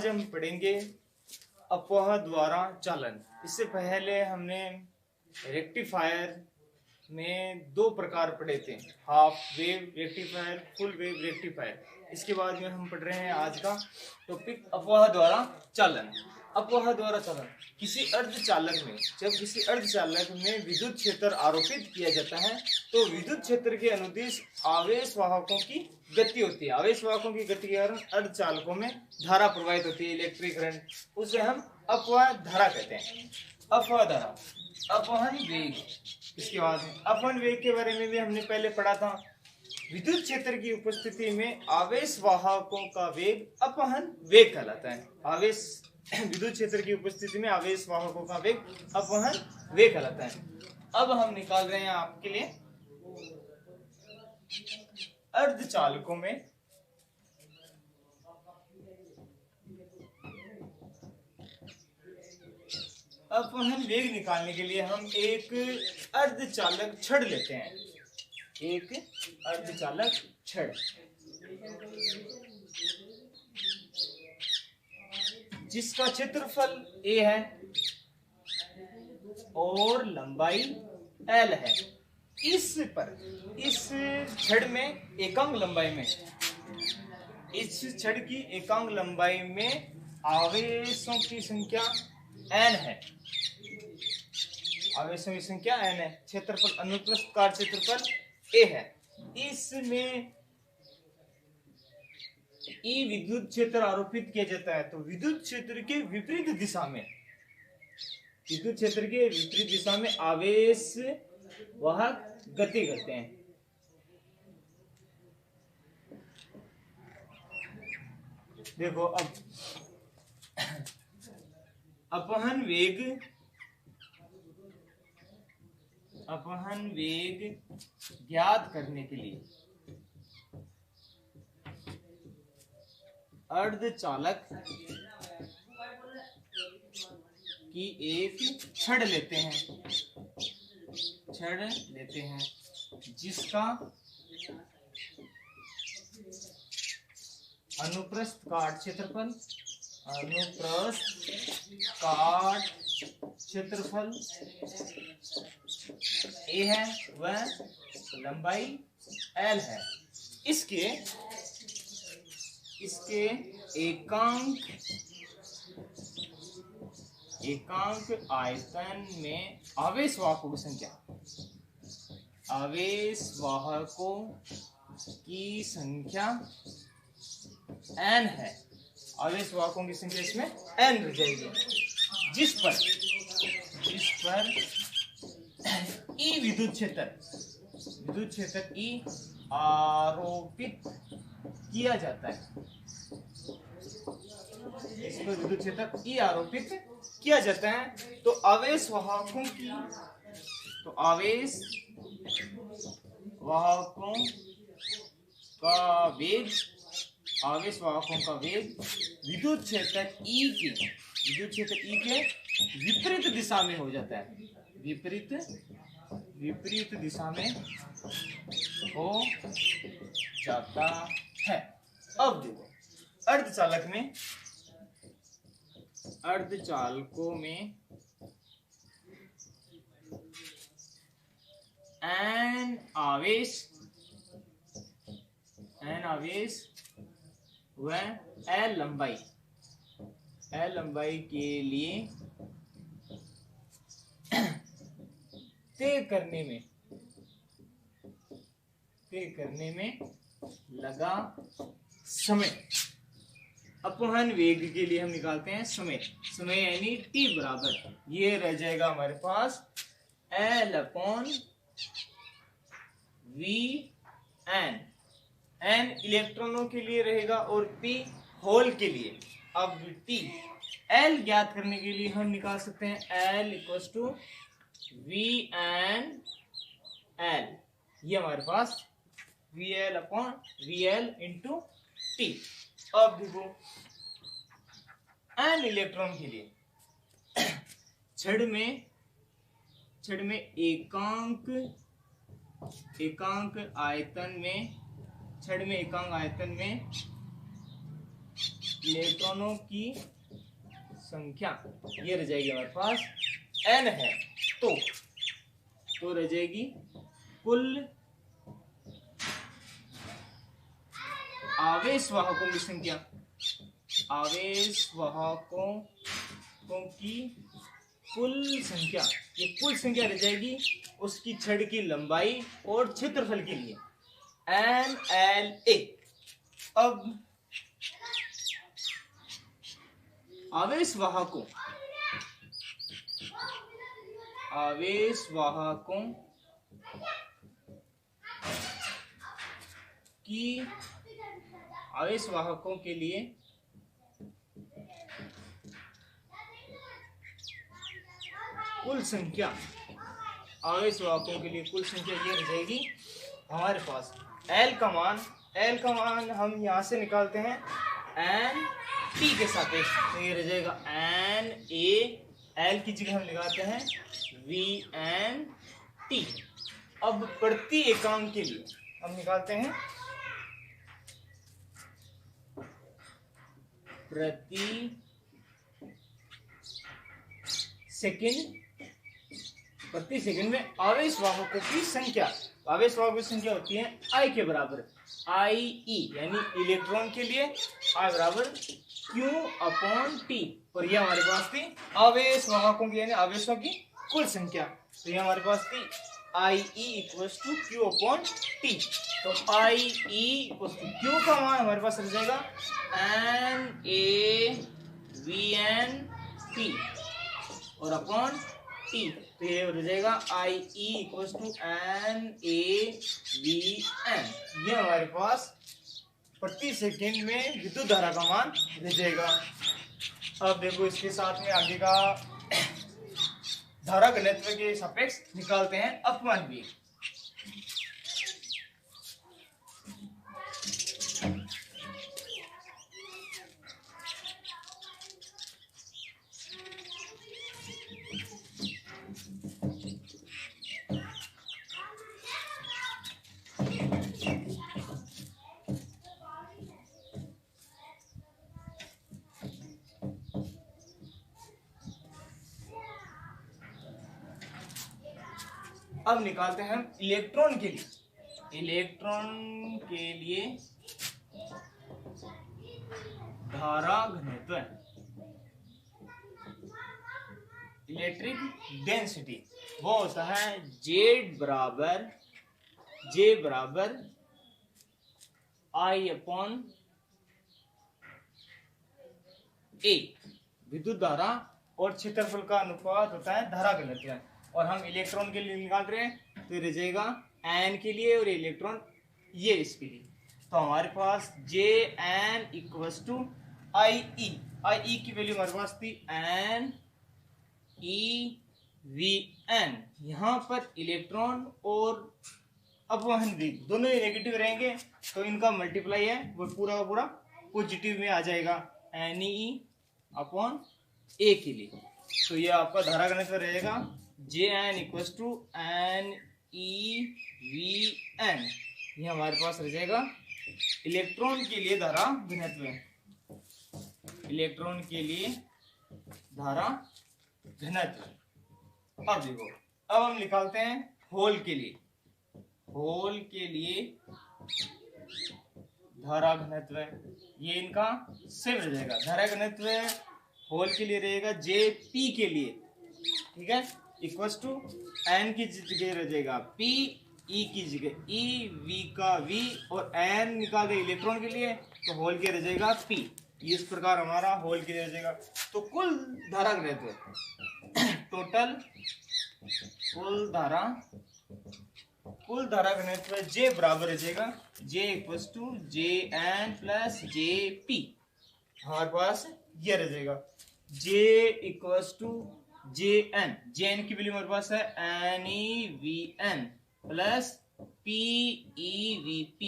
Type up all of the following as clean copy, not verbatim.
आज हम पढ़ेंगे अपवाह द्वारा चालन। इससे पहले हमने रेक्टिफायर में दो प्रकार पढ़े थे, half wave rectifier, full wave rectifier. इसके बाद में हम पढ़ रहे हैं आज का टॉपिक अपवाह द्वारा चालन। अपवाह द्वारा चालन किसी अर्धचालक में, जब किसी अर्धचालक में विद्युत क्षेत्र आरोपित किया जाता है तो विद्युत क्षेत्र के अनुदिश आवेश वाहकों की गति होती है। आवेश वाहकों की गति के कारण अर्धचालकों में धारा प्रवाहित होती है, इलेक्ट्रिक करंट, उसे हम अपवाह धारा कहते हैं। अपवाह धारा, अपवहन वेग। इसके बाद अपवहन वेग के बारे में भी हमने पहले पढ़ा था। विद्युत क्षेत्र की उपस्थिति में आवेश वाहकों का वेग अपवहन वेग कहलाता है। आवेश विद्युत क्षेत्र की उपस्थिति में आवेश वाहकों का वेग अपवहन वेग कहलाता है। अब हम निकाल रहे हैं आपके लिए अर्धचालकों में अपवहन वेग निकालने के लिए हम एक अर्धचालक छड़ लेते हैं। एक अर्धचालक छड़ जिसका क्षेत्रफल A है और लंबाई L है। इस छड़ में एकांक लंबाई में, इस छड़ की एकांक लंबाई में आवेशों की संख्या n है। आवेशों की संख्या n है। क्षेत्रफल अनुप्रस्थ काट क्षेत्रफल A है। इसमें E विद्युत क्षेत्र आरोपित किया जाता है तो विद्युत क्षेत्र के विपरीत दिशा में, विद्युत क्षेत्र के विपरीत दिशा में आवेश वाहक गति करते हैं। देखो अब अपवहन वेग ज्ञात करने के लिए अर्धचालक की एक छड़ लेते हैं जिसका अनुप्रस्थ काट क्षेत्रफल A है वह लंबाई L है। इसके एकांक आयतन में आवेश वाहकों की संख्या n है। आवेश वाहकों की संख्या इसमें n रह जाएगी, जिस पर E विद्युत क्षेत्र E आरोपित किया जाता है। इस पर विद्युत क्षेत्र E आरोपित किया जाता है तो आवेश वाहकों का वेग विद्युत क्षेत्र E के विपरीत दिशा में हो जाता है। विपरीत दिशा में हो जाता है। अब देखो अर्धचालकों में n आवेश व L लंबाई के लिए तय करने में लगा समय। अपवहन वेग के लिए हम निकालते हैं समय यानी T बराबर, ये रह जाएगा हमारे पास L/V n इलेक्ट्रॉनों के लिए रहेगा और P होल के लिए। अब T L ज्ञात करने के लिए हम निकाल सकते हैं L = VNL। ये हमारे पास VL/VL × T। अब देखो n इलेक्ट्रॉन के लिए छड़ में एकांक आयतन में इलेक्ट्रॉनों की संख्या ये रह जाएगी हमारे पास n है, तो रह जाएगी कुल आवेश वाहकों की संख्या, आवेश वाहकों की कुल संख्या, ये कुल संख्या रह जाएगी उसकी छड़ की लंबाई और क्षेत्रफल के लिए NLA। अब आवेश वाहकों के लिए कुल संख्या, आवेश वाहकों के लिए कुल संख्या ये रह जाएगी हमारे पास L का मान हम यहां से निकालते हैं N T के सापेक्ष, तो ये रह जाएगा NA, L की जगह हम लगाते हैं VNT। अब प्रति एकांक के लिए हम निकालते हैं प्रति सेकंड में आवेश वाहकों की संख्या, आवेश वाहकों की संख्या होती है I के बराबर, IE यानी इलेक्ट्रॉन के लिए I बराबर Q/T, और ये हमारे पास थी आवेश वाहकों की यानी आवेशों की कुल संख्या, तो ये हमारे पास थी IE = Q/T। तो IE = Q का मान हमारे पास रह जाएगा NaVnT और अपॉन T, तो ये हो जाएगा IE = NaVn। ये हमारे पास प्रति सेकंड में विद्युत धारा का मान रह जाएगा। अब देखो इसके साथ में आगे का धारा घनत्व के सापेक्ष निकालते हैं अपमान वेग। अब निकालते हैं हम इलेक्ट्रॉन के लिए धारा घनत्व, इलेक्ट्रिक डेंसिटी, वो होता है J बराबर I/A। विद्युत धारा और क्षेत्रफल का अनुपात होता है धारा घनत्व, और हम इलेक्ट्रॉन के लिए निकाल रहे हैं, तो ये रह जाएगा N के लिए और इलेक्ट्रॉन ये इसके लिए, तो हमारे पास Jn = IE की वैल्यू हमारे पास थी NeVn। यहाँ पर इलेक्ट्रॉन और अपवहन वेग दोनों ही नेगेटिव रहेंगे, तो इनका मल्टीप्लाई है वो पूरा का पूरा पॉजिटिव में आ जाएगा Ne/A के लिए, तो ये आपका धारा घनत्व रहेगा Jn = NeVn। ये हमारे पास रह जाएगा इलेक्ट्रॉन के लिए धारा घनत्व, इलेक्ट्रॉन के लिए धारा घनत्व। अब देखो, अब हम निकालते हैं होल के लिए धारा घनत्व, ये इनका सेम रह जाएगा। धारा घनत्व होल के लिए रहेगा Jp के लिए, ठीक है, = N की जगह रह जाएगा P, E की जगह E, V का V, और N निकाल दे इलेक्ट्रॉन के लिए, तो होल के रह जाएगा P। इस प्रकार हमारा होल के लिए रह जाएगा। तो कुल धारा घनत्व, टोटल कुल धारा घनत्व J बराबर रह जाएगा J = Jn + Jp। हमारे पास ये रह जाएगा J = Jn की वैल्यू हमारे पास है NeVn + PeVp।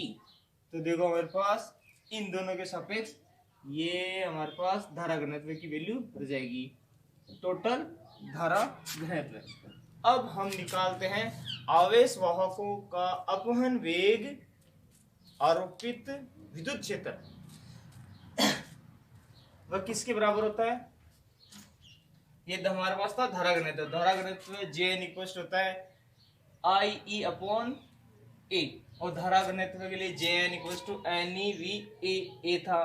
तो देखो हमारे पास इन दोनों के सापेक्ष ये हमारे पास धारा घनत्व की वैल्यू हो जाएगी, टोटल धारा घनत्व। अब हम निकालते हैं आवेश वाहकों का अपवहन वेग, आरोपित विद्युत क्षेत्र। वह किसके बराबर होता है? ये हमारे पास था धारा घनत्व। धारा घनत्व Jn इक्वल होता है IE अपॉन A, और धारा घनत्व के लिए Jn इक्वल टू NeVA था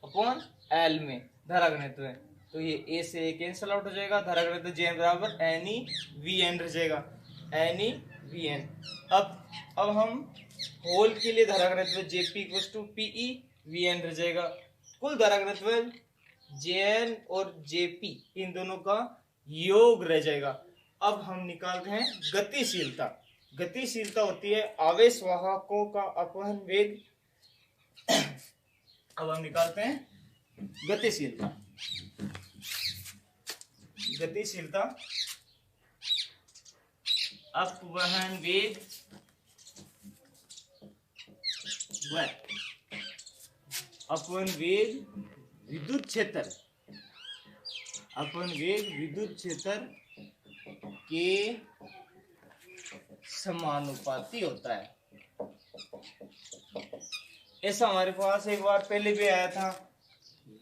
अपॉन L में धारा घनत्व है, तो ये A से A कैंसल आउट हो जाएगा। धारा घनत्व Jn बराबर NeVN रह जाएगा, NeVN। अब हम होल के लिए धारा घनत्व Jp इक्वल टू PeVN रह जाएगा। कुल धारा घनत्व Jn और Jp इन दोनों का योग रह जाएगा। अब हम निकालते हैं गतिशीलता। गतिशीलता होती है आवेश वाहकों का अपवहन वेग। अब हम निकालते हैं गतिशीलता। गतिशीलता अपवहन वेग व अपवहन वेग विद्युत क्षेत्र, अपवहन वेग विद्युत क्षेत्र के समानुपाती होता है। ऐसा हमारे पास एक बार पहले भी आया था।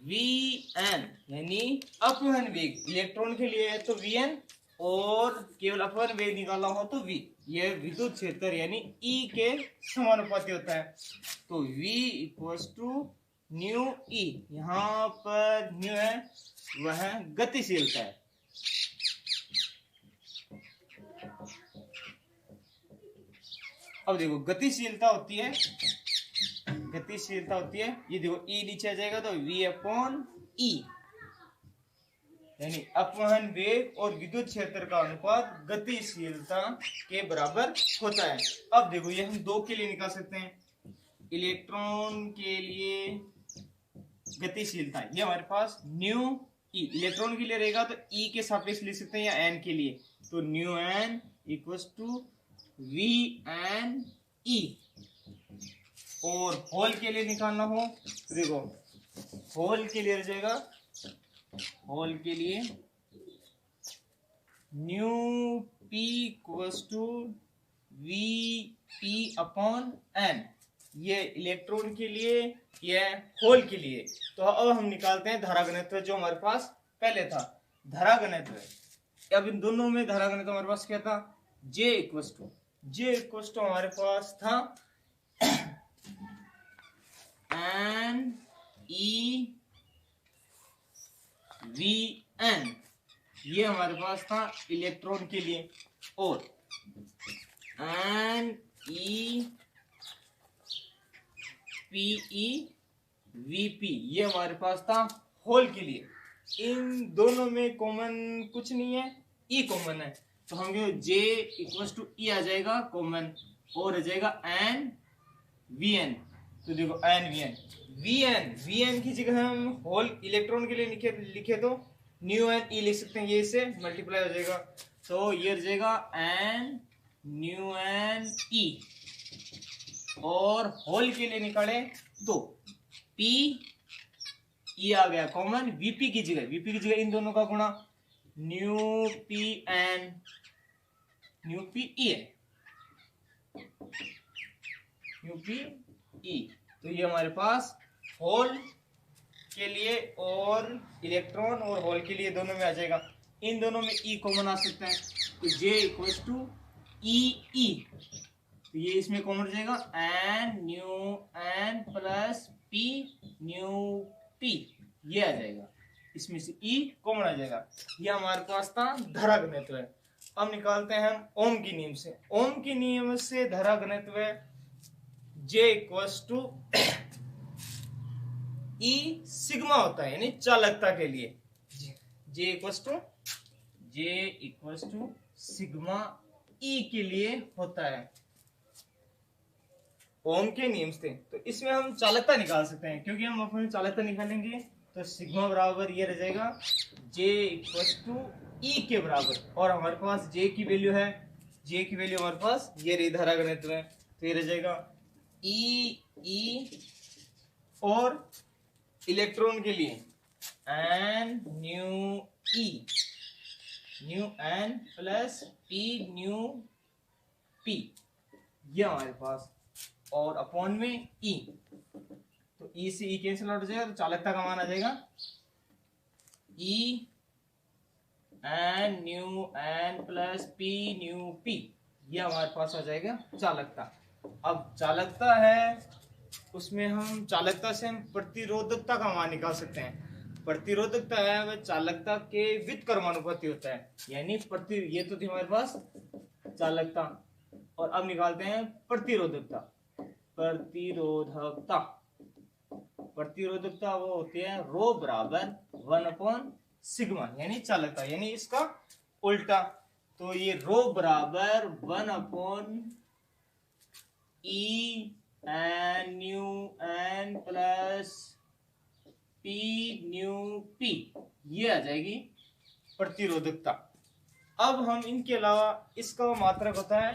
Vn यानी अपवहन वेग इलेक्ट्रॉन के लिए है तो Vn, और केवल अपवहन वेग निकालना हो तो V। यह विद्युत क्षेत्र यानी E के समानुपाती होता है। तो V equals to nu E, यहाँ पर न्यू है वह गतिशीलता है। अब देखो गतिशीलता होती है, गतिशीलता होती है ये देखो E नीचे आ जाएगा तो V अपॉन E, यानी अपवहन वेग और विद्युत क्षेत्र का अनुपात गतिशीलता के बराबर होता है। अब देखो ये हम दो के लिए निकाल सकते हैं। इलेक्ट्रॉन के लिए गतिशीलता ये हमारे पास न्यू E, इलेक्ट्रॉन के लिए रहेगा तो E के सापेक्ष लिख सकते हैं, या N के लिए तो nu N equals to VnE। और होल के लिए निकालना हो तो देखो होल के लिए रह जाएगा, होल के लिए nu P equals to VP upon N। ये इलेक्ट्रॉन के लिए, यह होल के लिए। तो अब हम निकालते हैं धारा घनत्व जो हमारे पास पहले था। धारा घनत्व, अब इन दोनों में धारा घनत्व हमारे पास क्या था? J इक्वल्स टू हमारे पास था NeVN, ये हमारे पास था इलेक्ट्रॉन के लिए, और NePeVP ये हमारे पास था होल के लिए। इन दोनों में कॉमन कुछ नहीं है, E कॉमन है, तो हम J इक्वल्स टू E आ जाएगा कॉमन, और आ जाएगा NVN। तो देखो VN की जगह हम होल इलेक्ट्रॉन के लिए लिखे तो न्यू एन ई लिख सकते हैं, ये इससे मल्टीप्लाई हो जाएगा, तो ये हो जाएगा N न्यू एन ई। और होल के लिए निकाले तो P E आ गया कॉमन, VP की जगह इन दोनों का गुणा न्यू PN न्यू PE है, न्यू PE। तो ये हमारे पास होल के लिए और इलेक्ट्रॉन और होल के लिए दोनों में आ जाएगा। इन दोनों में E कॉमन आ सकता है, तो J इक्वल्स टू EE, तो ये इसमें कॉमन हो जाएगा N new N plus P nu P, ये आ जाएगा, इसमें से E कॉमन आ जाएगा। ये हमारे पास था धारा घनत्व है। अब निकालते हैं हम ओम के नियम से। ओम के नियम से धारा घनत्व J equals to E sigma होता है, यानी चालकता के लिए J equals to sigma E के लिए होता है ओम के नियम से। तो इसमें हम चालकता निकाल सकते हैं, क्योंकि हम अपनी चालकता निकालेंगे तो सिग्मा बराबर ये रह जाएगा J इक्वल्स टू E के बराबर, और हमारे पास J की वैल्यू है, J की वैल्यू हमारे पास ये रही धारा घनत्व है, तो ये रह जाएगा E और इलेक्ट्रॉन के लिए N new N plus P nu P, ये हमारे पास, और अपॉन में E, तो E से E कैंसिल आउट हो जाएगा, तो चालकता का मान आ जाएगा E N nu N plus P nu P, ये हमारे पास आ जाएगा चालकता। अब चालकता है, उसमें हम चालकता से हम प्रतिरोधकता का मान निकाल सकते हैं। प्रतिरोधकता है वह चालकता के व्युत्क्रमानुपाती होता है, यानी ये तो थी हमारे पास चालकता, और अब निकालते हैं प्रतिरोधकता। प्रतिरोधकता प्रतिरोधकता वो होती है रो बराबर 1/सिग्मा, यानी चालकता, यानी इसका उल्टा। तो ये रो बराबर 1/E N nu N plus P nu P, ये आ जाएगी प्रतिरोधकता। अब हम इनके अलावा इसका मात्रक होता है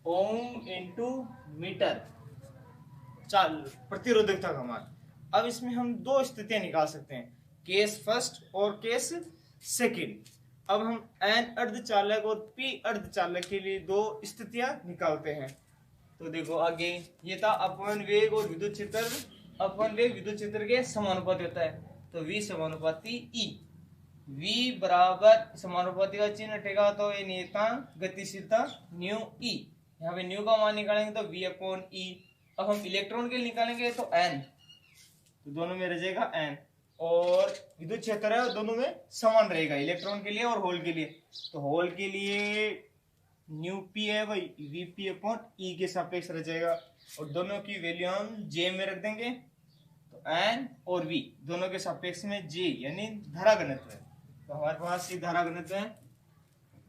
ओम इंटू मीटर, प्रतिरोधकता का मान। अब इसमें हम दो स्थितियां निकाल सकते हैं, केस फर्स्ट और केस सेकंड। अब हम एन अर्धचालक और पी अर्धचालक के लिए दो स्थितियां निकालते हैं। तो देखो आगे ये था अपवन वेग और विद्युत क्षेत्र, अपवन वेग विद्युत क्षेत्र के समानुपाती होता है, तो V समानुपाती E। V बराबर समानुपाती का चिन्ह हटेगा तो ये नियतांक गतिशीलता न्यू E, यहाँ पे न्यू का मान निकालेंगे तो V/E। अब हम इलेक्ट्रॉन के लिए निकालेंगे तो N, तो दोनों में रह जाएगा N, और विद्युत क्षेत्र है दोनों में समान रहेगा, इलेक्ट्रॉन के लिए और होल के लिए। तो होल के लिए न्यू पी है वही Vp/E के सापेक्ष रह जाएगा, और दोनों की वैल्यू हम J में रख देंगे। तो N और V दोनों के सापेक्ष में J यानी धारा घनत्व है, तो हमारे पास ये धारा घनत्व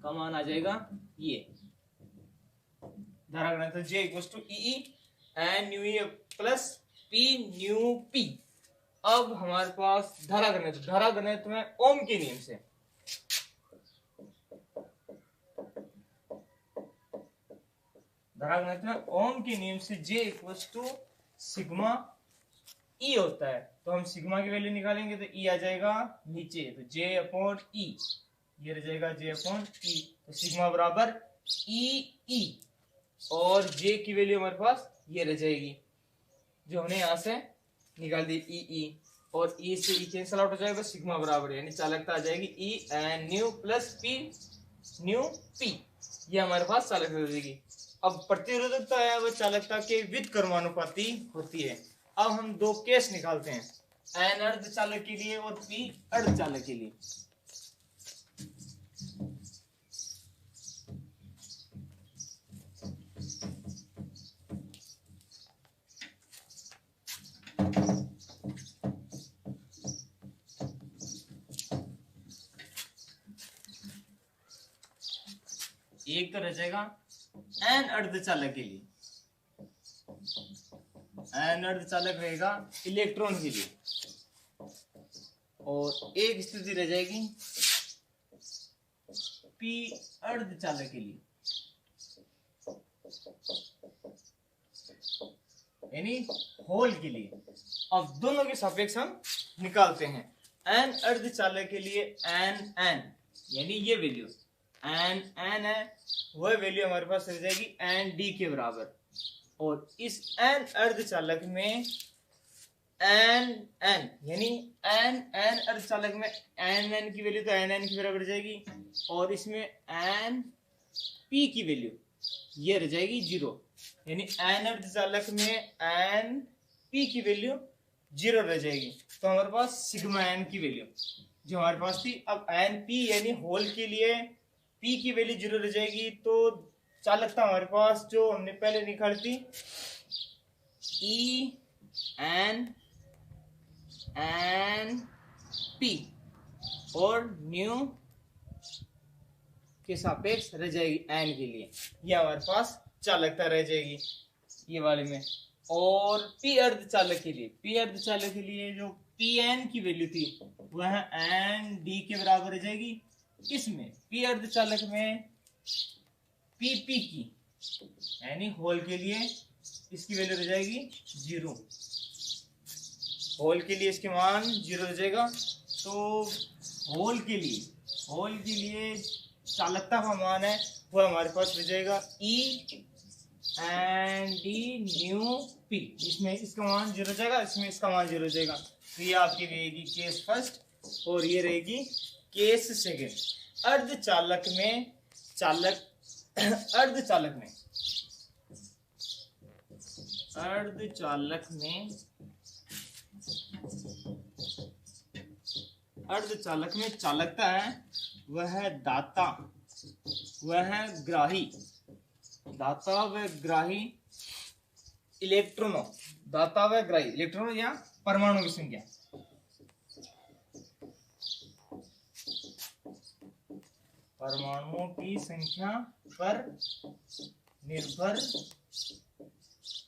का मान आ जाएगा, ये धारा घनत्व J = E N nu E plus P nu P। अब हमारे पास धारा घनत्व में ओम के नियम से, धारा घनत्व में ओम के नियम से J = सिग्मा E होता है। तो हम सिग्मा की वैल्यू निकालेंगे तो E आ जाएगा नीचे, तो J/E, ये रह जाएगा J/E। तो सिग्मा बराबर E, और J की वैल्यू हमारे पास ये रह जाएगी जो हमने यहाँ से निकाल दी E, और E से E कैंसिल आउट हो जाएगा, सिग्मा बराबर यानी चालकता आ जाएगी E N nu plus P nu P, ये हमारे पास चालकता हो जाएगी। अब प्रतिरोधकता है वह चालकता के व्युत्क्रमानुपाती होती है। अब हम दो केस निकालते हैं, एन अर्धचालक के लिए और पी अर्धचालक के लिए। एक तो रह जाएगा एन अर्धचालक के लिए, एन अर्धचालक रहेगा इलेक्ट्रॉन के लिए, और एक स्थिति रह जाएगी पी अर्धचालक के लिए, यानी होल के लिए। अब दोनों के सापेक्ष हम निकालते हैं। एन अर्धचालक के लिए एन एन यानी ये वैल्यू एन एन है, वह वैल्यू हमारे पास रह जाएगी एन डी के बराबर, और इस एन अर्धचालक में एन एन यानी एन एन अर्धचालक में एन एन की वैल्यू तो एन एन की बराबर जाएगी, और इसमें एन पी की वैल्यू ये रह जाएगी 0, यानी एन अर्धचालक में एन पी की वैल्यू 0 रह जाएगी। तो हमारे पास सिग्मा एन की वैल्यू जो हमारे पास थी, अब एन पी यानी होल के लिए पी की वैल्यू 0 रह जाएगी। तो चालकता हमारे पास जो हमने पहले निकाली थी ई एन एन पी और न्यू के सापेक्ष रह जाएगी एन के लिए, ये हमारे पास चालकता रह जाएगी ये वाले में। और पी अर्धचालक के लिए जो पी एन की वैल्यू थी वह एन डी के बराबर रह जाएगी। इसमें पी अर्धचालक में पी पी की यानी होल के लिए इसकी वैल्यू रह जाएगी 0, होल के लिए इसके मान 0 रह जाएगा। तो होल के लिए चालकता का मान है वो हमारे पास रह जाएगा E N D nu P, इसमें इसका मान 0 हो जाएगा, इसमें इसका मान 0 हो जाएगा। तो ये आपकी रहेगी केस फर्स्ट और ये रहेगी केस सेकेंड। अर्धचालक में चालकता है वह दाता व ग्राही इलेक्ट्रॉनों या परमाणु की संख्या। परमाणुओं की संख्या पर निर्भर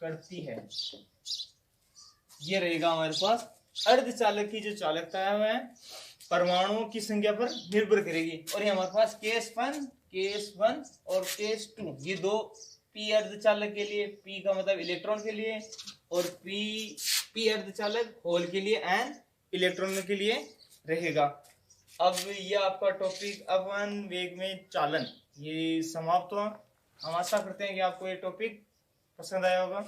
करती है। ये रहेगा हमारे पास अर्धचालक की जो चालकता है वह परमाणुओं की संख्या पर निर्भर करेगी। और ये हमारे पास केस वन और केस टू, ये दो पी अर्धचालक के लिए, पी का मतलब इलेक्ट्रॉन के लिए, और पी अर्धचालक होल के लिए एंड इलेक्ट्रॉन के लिए रहेगा। अब ये आपका टॉपिक अपवन वेग में चालन ये समाप्त हुआ। हम आशा करते हैं कि आपको ये टॉपिक पसंद आया होगा।